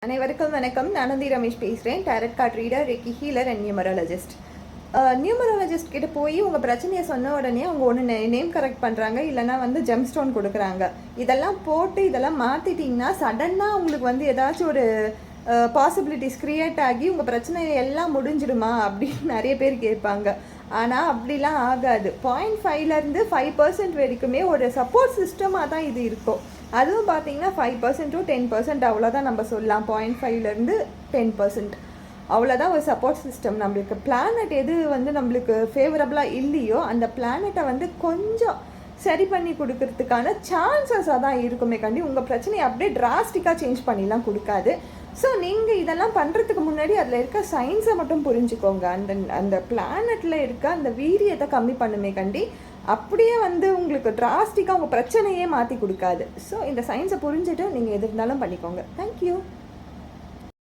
அனைவருக்கும் வணக்கம். நான் ரமேஷ் பேசுகிறேன். Tarot card reader, reiki healer and numerologist. Numerologist கிட்ட போய் உங்கள் பிரச்சனையை சொன்ன உடனே அவங்க ஒன்று நேம் கரெக்ட் பண்ணுறாங்க, இல்லைனா ஜெம் ஸ்டோன் கொடுக்குறாங்க. இதெல்லாம் போட்டு இதெல்லாம் மாற்றிட்டிங்கன்னா சடனாக உங்களுக்கு ஏதாச்சும் ஒரு பாசிபிலிட்டிஸ் க்ரியேட் ஆகி உங்கள் பிரச்சனை எல்லாம் முடிஞ்சிடுமா அப்படின்னு நிறைய பேர் கேட்பாங்க. ஆனால் அப்படிலாம் ஆகாது. 0.5லேருந்து 5% வரைக்குமே ஒரு சப்போர்ட் சிஸ்டமாக தான் இது இருக்கும். அதுவும் பார்த்தீங்கன்னா 5% to 10% அவ்வளோதான் நம்ம சொல்லலாம். 0.5லேருந்து 10% அவ்வளோதான் ஒரு சப்போர்ட் சிஸ்டம். நம்மளுக்கு பிளானட் எது நம்மளுக்கு ஃபேவரபுளாக இல்லையோ அந்த பிளானட்டை கொஞ்சம் சரி பண்ணி கொடுக்கறதுக்கான சான்சஸாக தான் இருக்குமே கண்டி உங்கள் பிரச்சனையை அப்படியே டிராஸ்டிக்காக சேஞ்ச் பண்ணிலாம் கொடுக்காது. ஸோ நீங்கள் இதெல்லாம் பண்ணுறதுக்கு முன்னாடி அதில் இருக்க சயின்ஸை மட்டும் புரிஞ்சுக்கோங்க. அந்த பிளானட்டில் இருக்க அந்த வீரியத்தை கம்மி பண்ணுமே கண்டி அப்படியே உங்களுக்கு டிராஸ்டிக்காக உங்கள் பிரச்சனையே மாற்றி கொடுக்காது. ஸோ இந்த சயின்ஸை புரிஞ்சுட்டு நீங்கள் எது இருந்தாலும் பண்ணிக்கோங்க. தேங்க்யூ.